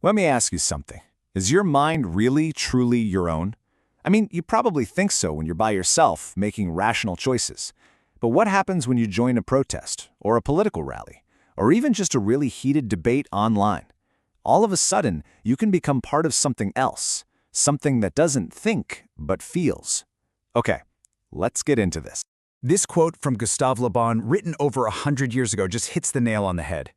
Let me ask you something. Is your mind really, truly your own? I mean, you probably think so when you're by yourself, making rational choices. But what happens when you join a protest, or a political rally, or even just a really heated debate online? All of a sudden, you can become part of something else, something that doesn't think, but feels. Okay, let's get into this. This quote from Gustave Le Bon, written over 100 years ago, just hits the nail on the head.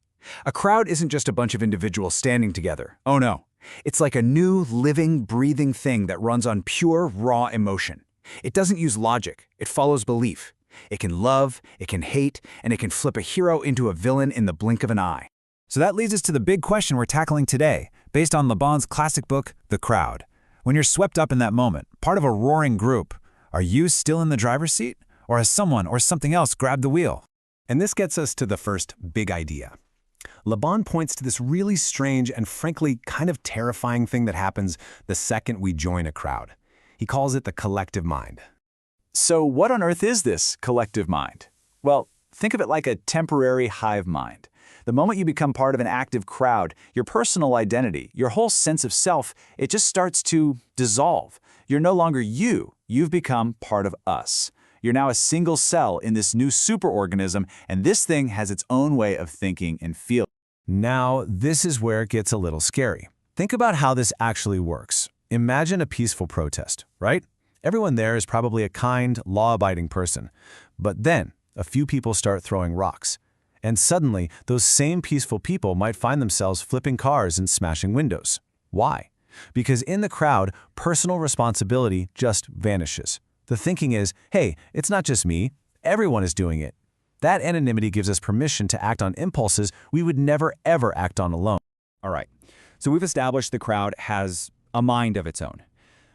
A crowd isn't just a bunch of individuals standing together. Oh no. It's like a new, living, breathing thing that runs on pure, raw emotion. It doesn't use logic. It follows belief. It can love, it can hate, and it can flip a hero into a villain in the blink of an eye. So that leads us to the big question we're tackling today, based on Le Bon's classic book, The Crowd. When you're swept up in that moment, part of a roaring group, are you still in the driver's seat? Or has someone or something else grabbed the wheel? And this gets us to the first big idea. Le Bon points to this really strange and frankly kind of terrifying thing that happens the second we join a crowd. He calls it the collective mind. So what on earth is this collective mind? Well, think of it like a temporary hive mind. The moment you become part of an active crowd, your personal identity, your whole sense of self, it just starts to dissolve. You're no longer you. You've become part of us. You're now a single cell in this new superorganism, and this thing has its own way of thinking and feeling. Now, this is where it gets a little scary. Think about how this actually works. Imagine a peaceful protest, right? Everyone there is probably a kind, law-abiding person. But then, a few people start throwing rocks. And suddenly, those same peaceful people might find themselves flipping cars and smashing windows. Why? Because in the crowd, personal responsibility just vanishes. The thinking is, hey, it's not just me, everyone is doing it. That anonymity gives us permission to act on impulses we would never ever act on alone. All right, so we've established the crowd has a mind of its own.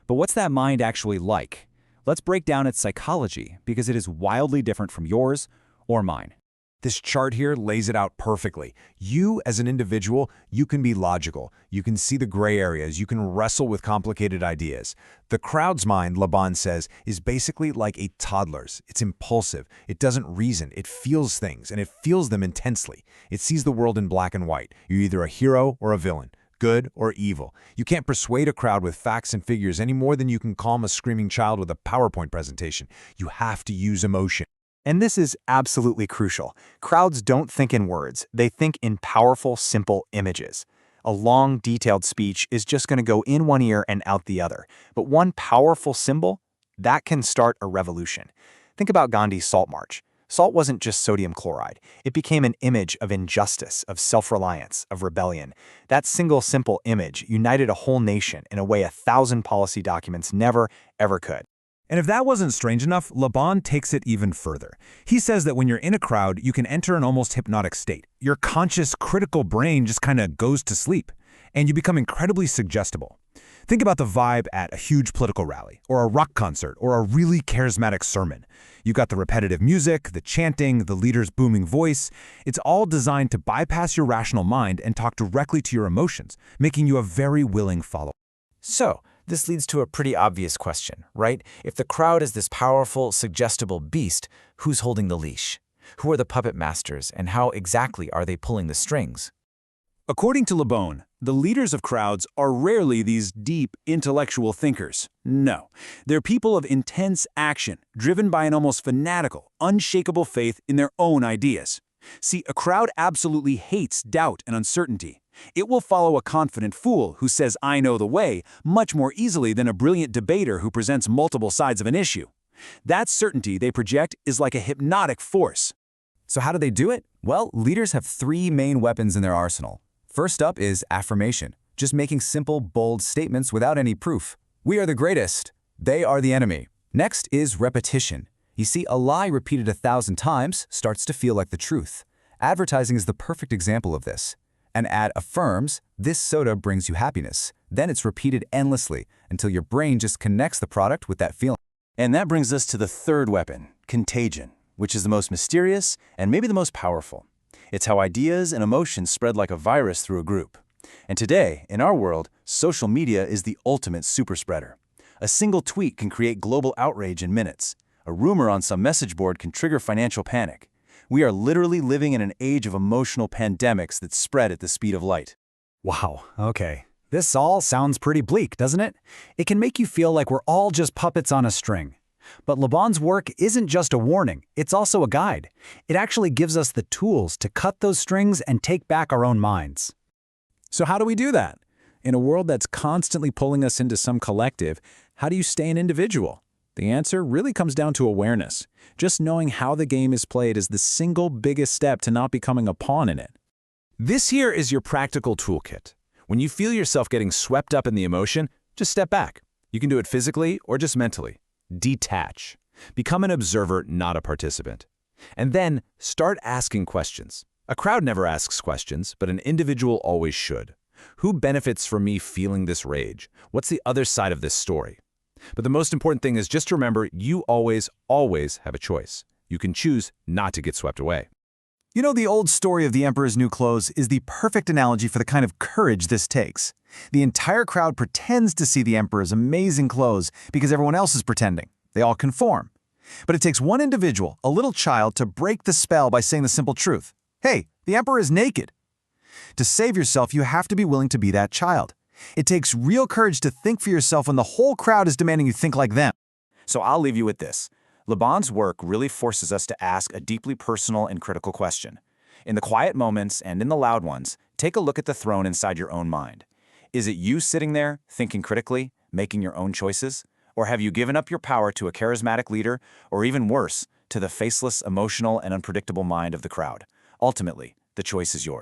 But what's that mind actually like? Let's break down its psychology, because it is wildly different from yours or mine. This chart here lays it out perfectly. You, as an individual, you can be logical. You can see the gray areas. You can wrestle with complicated ideas. The crowd's mind, Le Bon says, is basically like a toddler's. It's impulsive. It doesn't reason. It feels things, and it feels them intensely. It sees the world in black and white. You're either a hero or a villain, good or evil. You can't persuade a crowd with facts and figures any more than you can calm a screaming child with a PowerPoint presentation. You have to use emotion. And this is absolutely crucial. Crowds don't think in words. They think in powerful, simple images. A long, detailed speech is just going to go in one ear and out the other. But one powerful symbol, that can start a revolution. Think about Gandhi's Salt March. Salt wasn't just sodium chloride. It became an image of injustice, of self-reliance, of rebellion. That single, simple image united a whole nation in a way 1,000 policy documents never, ever could. And if that wasn't strange enough, Le Bon takes it even further. He says that when you're in a crowd, you can enter an almost hypnotic state. Your conscious, critical brain just kind of goes to sleep, and you become incredibly suggestible. Think about the vibe at a huge political rally, or a rock concert, or a really charismatic sermon. You've got the repetitive music, the chanting, the leader's booming voice. It's all designed to bypass your rational mind and talk directly to your emotions, making you a very willing follower. So, this leads to a pretty obvious question, right? If the crowd is this powerful, suggestible beast, who's holding the leash? Who are the puppet masters, and how exactly are they pulling the strings? According to Le Bon, the leaders of crowds are rarely these deep, intellectual thinkers. No, they're people of intense action, driven by an almost fanatical, unshakable faith in their own ideas. See, a crowd absolutely hates doubt and uncertainty. It will follow a confident fool who says, "I know the way," much more easily than a brilliant debater who presents multiple sides of an issue. That certainty they project is like a hypnotic force. So how do they do it? Well, leaders have three main weapons in their arsenal. First up is affirmation, just making simple, bold statements without any proof. We are the greatest. They are the enemy. Next is repetition. You see, a lie repeated 1,000 times starts to feel like the truth. Advertising is the perfect example of this. An ad affirms, "This soda brings you happiness." Then it's repeated endlessly until your brain just connects the product with that feeling. And that brings us to the third weapon, contagion, which is the most mysterious and maybe the most powerful. It's how ideas and emotions spread like a virus through a group. And today, in our world, social media is the ultimate super spreader. A single tweet can create global outrage in minutes. A rumor on some message board can trigger financial panic. We are literally living in an age of emotional pandemics that spread at the speed of light. Wow, okay. This all sounds pretty bleak, doesn't it? It can make you feel like we're all just puppets on a string. But Le Bon's work isn't just a warning, it's also a guide. It actually gives us the tools to cut those strings and take back our own minds. So how do we do that? In a world that's constantly pulling us into some collective, how do you stay an individual? The answer really comes down to awareness. Just knowing how the game is played is the single biggest step to not becoming a pawn in it. This here is your practical toolkit. When you feel yourself getting swept up in the emotion, just step back. You can do it physically or just mentally. Detach. Become an observer, not a participant. And then start asking questions. A crowd never asks questions, but an individual always should. Who benefits from me feeling this rage? What's the other side of this story? But the most important thing is just to remember you always have a choice. You can choose not to get swept away. You know, the old story of the emperor's new clothes is the perfect analogy for the kind of courage this takes. The entire crowd pretends to see the emperor's amazing clothes because everyone else is pretending. They all conform. But it takes one individual, a little child, to break the spell by saying the simple truth. Hey, the emperor is naked. To save yourself, you have to be willing to be that child. It takes real courage to think for yourself when the whole crowd is demanding you think like them. So I'll leave you with this. Le Bon's work really forces us to ask a deeply personal and critical question. In the quiet moments and in the loud ones, take a look at the throne inside your own mind. Is it you sitting there, thinking critically, making your own choices? Or have you given up your power to a charismatic leader, or even worse, to the faceless, emotional, and unpredictable mind of the crowd? Ultimately, the choice is yours.